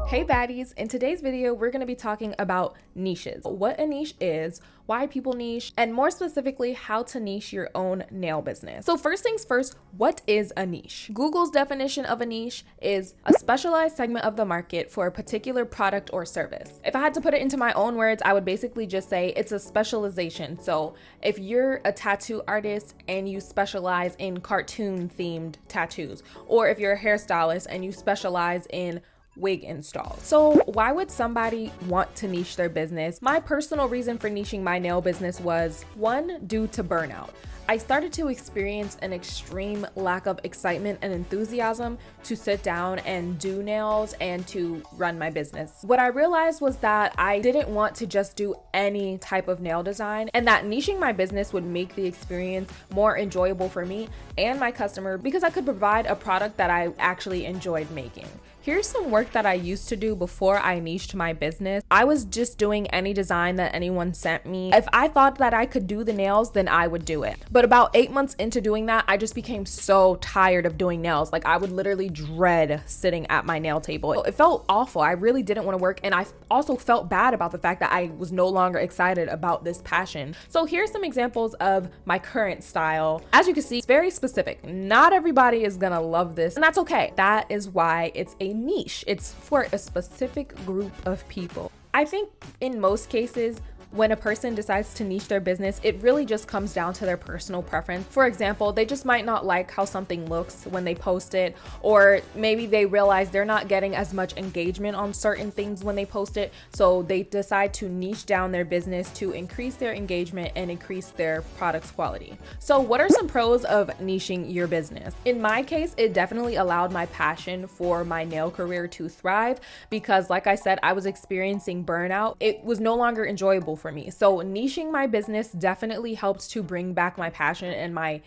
Hey baddies, in today's video, we're going to be talking about niches. What a niche is, why people niche, and more specifically, how to niche your own nail business. So first things first, what is a niche? Google's definition of a niche is a specialized segment of the market for a particular product or service. If I had to put it into my own words, I would basically just say it's a specialization. So if you're a tattoo artist and you specialize in cartoon themed tattoos, or if you're a hairstylist and you specialize in wig installs. So why would somebody want to niche their business? My personal reason for niching my nail business was one, due to burnout. I started to experience an extreme lack of excitement and enthusiasm to sit down and do nails and to run my business. What I realized was that I didn't want to just do any type of nail design, and that niching my business would make the experience more enjoyable for me and my customer because I could provide a product that I actually enjoyed making. Here's some work that I used to do before I niched my business. I was just doing any design that anyone sent me. If I thought that I could do the nails, then I would do it. But about 8 months into doing that, I just became so tired of doing nails. Like, I would literally dread sitting at my nail table. It felt awful. I really didn't want to work. And I also felt bad about the fact that I was no longer excited about this passion. So here's some examples of my current style. As you can see, it's very specific. Not everybody is gonna love this, and that's okay. That is why it's a niche. It's for a specific group of people. I think in most cases, when a person decides to niche their business, it really just comes down to their personal preference. For example, they just might not like how something looks when they post it, or maybe they realize they're not getting as much engagement on certain things when they post it, so they decide to niche down their business to increase their engagement and increase their product's quality. So what are some pros of niching your business? In my case, it definitely allowed my passion for my nail career to thrive because, like I said, I was experiencing burnout. It was no longer enjoyable for me. So niching my business definitely helps to bring back my passion and my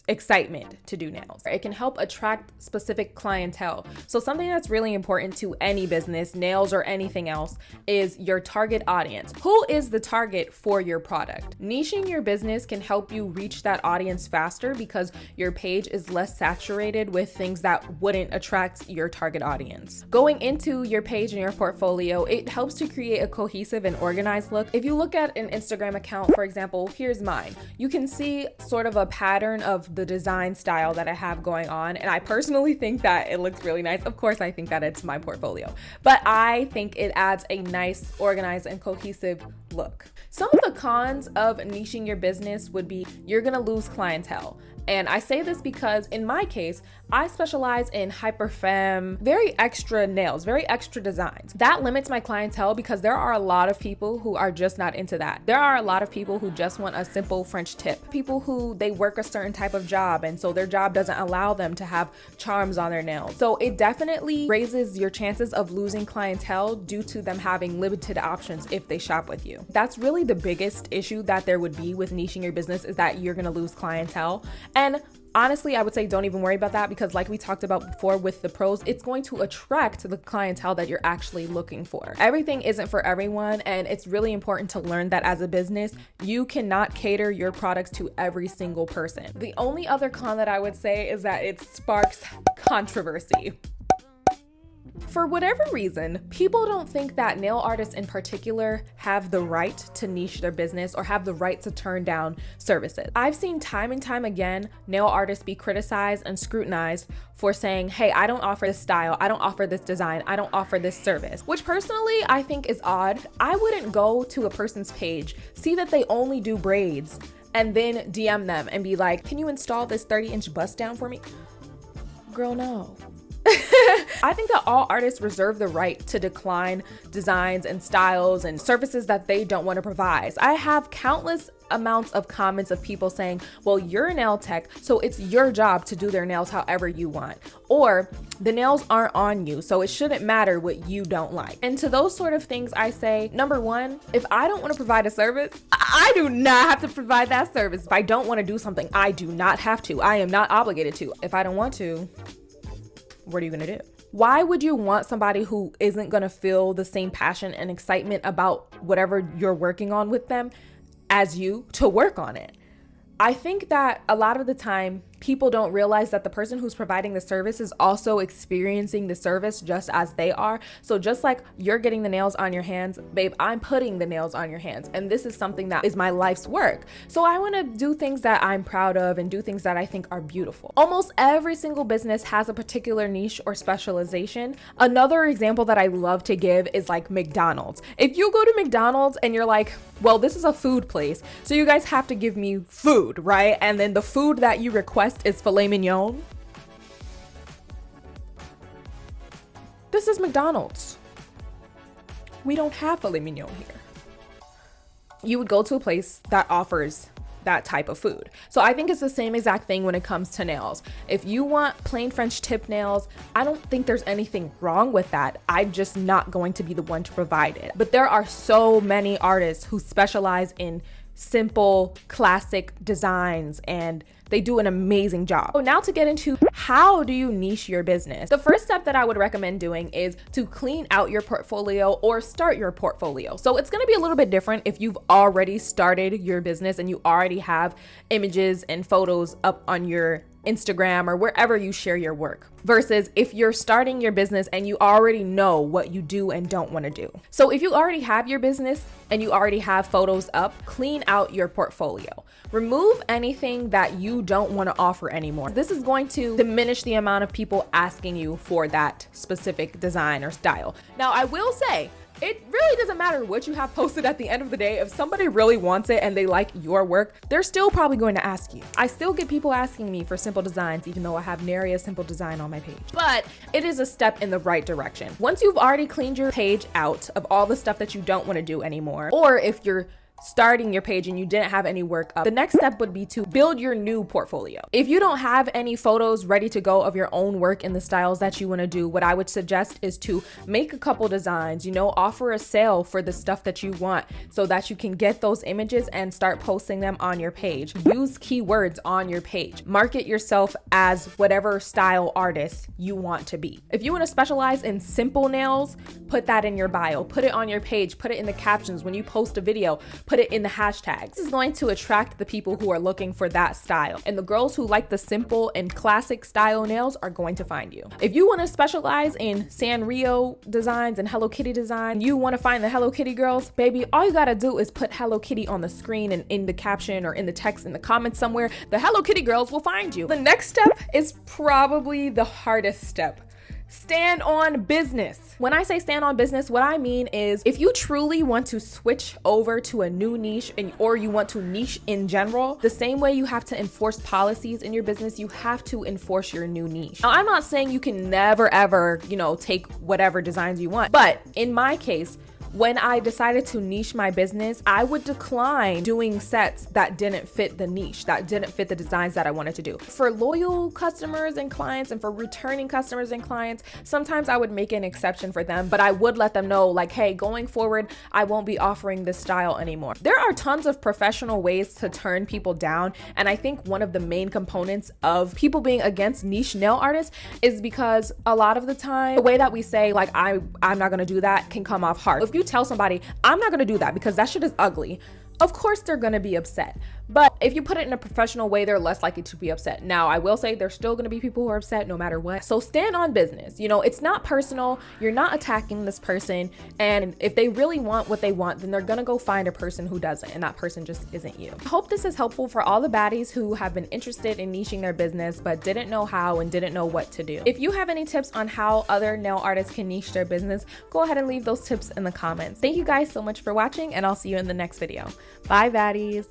excitement to do nails. It can help attract specific clientele. So something that's really important to any business, nails or anything else, is your target audience. Who is the target for your product? Niching your business can help you reach that audience faster because your page is less saturated with things that wouldn't attract your target audience. Going into your page and your portfolio, it helps to create a cohesive and organized look. If you look at an Instagram account, for example, here's mine. You can see sort of a pattern of the design style that I have going on, and I personally think that it looks really nice. Of course, I think that it's my portfolio, but I think it adds a nice, organized, and cohesive look. Some of the cons of niching your business would be you're gonna lose clientele. And I say this because in my case, I specialize in hyper femme, very extra nails, very extra designs. That limits my clientele because there are a lot of people who are just not into that. There are a lot of people who just want a simple French tip. People who they work a certain type of job, and so their job doesn't allow them to have charms on their nails. So it definitely raises your chances of losing clientele due to them having limited options if they shop with you. That's really the biggest issue that there would be with niching your business, is that you're gonna lose clientele. And honestly, I would say don't even worry about that because, like we talked about before with the pros, it's going to attract the clientele that you're actually looking for. Everything isn't for everyone, and it's really important to learn that as a business, you cannot cater your products to every single person. The only other con that I would say is that it sparks controversy. For whatever reason, people don't think that nail artists in particular have the right to niche their business or have the right to turn down services. I've seen time and time again nail artists be criticized and scrutinized for saying, hey, I don't offer this style, I don't offer this design, I don't offer this service, which personally I think is odd. I wouldn't go to a person's page, see that they only do braids, and then DM them and be like, can you install this 30-inch bust down for me? Girl, no. I think that all artists reserve the right to decline designs and styles and services that they don't want to provide. I have countless amounts of comments of people saying, well, you're a nail tech, so it's your job to do their nails however you want. Or the nails aren't on you, so it shouldn't matter what you don't like. And to those sort of things, I say, number one, if I don't want to provide a service, I do not have to provide that service. If I don't want to do something, I do not have to. I am not obligated to. If I don't want to, what are you gonna do? Why would you want somebody who isn't gonna feel the same passion and excitement about whatever you're working on with them as you to work on it? I think that a lot of the time people don't realize that the person who's providing the service is also experiencing the service just as they are. So just like you're getting the nails on your hands, babe, I'm putting the nails on your hands. And this is something that is my life's work. So I want to do things that I'm proud of and do things that I think are beautiful. Almost every single business has a particular niche or specialization. Another example that I love to give is like McDonald's. If you go to McDonald's and you're like, well, this is a food place, so you guys have to give me food, right? And then the food that you request is filet mignon. This is McDonald's. We don't have filet mignon here. You would go to a place that offers that type of food. So I think it's the same exact thing when it comes to nails. If you want plain French tip nails, I don't think there's anything wrong with that. I'm just not going to be the one to provide it. But there are so many artists who specialize in simple, classic designs, and they do an amazing job. So now to get into how do you niche your business? The first step that I would recommend doing is to clean out your portfolio or start your portfolio. So it's gonna be a little bit different if you've already started your business and you already have images and photos up on your Instagram or wherever you share your work, versus if you're starting your business and you already know what you do and don't want to do. So if you already have your business and you already have photos up, clean out your portfolio. Remove anything that you don't want to offer anymore. This is going to diminish the amount of people asking you for that specific design or style. Now, I will say, it really doesn't matter what you have posted at the end of the day. If somebody really wants it and they like your work, they're still probably going to ask you. I still get people asking me for simple designs, even though I have nary a simple design on my page. But it is a step in the right direction. Once you've already cleaned your page out of all the stuff that you don't want to do anymore, or if you're starting your page and you didn't have any work up, the next step would be to build your new portfolio. If you don't have any photos ready to go of your own work in the styles that you want to do, what I would suggest is to make a couple designs, offer a sale for the stuff that you want so that you can get those images and start posting them on your page. Use keywords on your page. Market yourself as whatever style artist you want to be. If you want to specialize in simple nails, put that in your bio, put it on your page, put it in the captions when you post a video, put it in the hashtags. This is going to attract the people who are looking for that style. And the girls who like the simple and classic style nails are going to find you. If you want to specialize in Sanrio designs and Hello Kitty design, you want to find the Hello Kitty girls, baby, all you gotta do is put Hello Kitty on the screen and in the caption or in the text in the comments somewhere. The Hello Kitty girls will find you. The next step is probably the hardest step. Stand on business. When I say stand on business, what I mean is if you truly want to switch over to a new niche or you want to niche in general, the same way you have to enforce policies in your business, you have to enforce your new niche. Now, I'm not saying you can never ever, take whatever designs you want, but in my case, when I decided to niche my business, I would decline doing sets that didn't fit the niche, that didn't fit the designs that I wanted to do. For loyal customers and clients and for returning customers and clients, sometimes I would make an exception for them, but I would let them know like, hey, going forward, I won't be offering this style anymore. There are tons of professional ways to turn people down. And I think one of the main components of people being against niche nail artists is because a lot of the time, the way that we say like, I'm not gonna do that can come off hard. If you tell somebody, I'm not gonna do that because that shit is ugly, of course they're gonna be upset. But if you put it in a professional way, they're less likely to be upset. Now, I will say there's still gonna be people who are upset no matter what. So stand on business. It's not personal. You're not attacking this person. And if they really want what they want, then they're gonna go find a person who doesn't, and that person just isn't you. I hope this is helpful for all the baddies who have been interested in niching their business, but didn't know how and didn't know what to do. If you have any tips on how other nail artists can niche their business, go ahead and leave those tips in the comments. Thank you guys so much for watching, and I'll see you in the next video. Bye, baddies.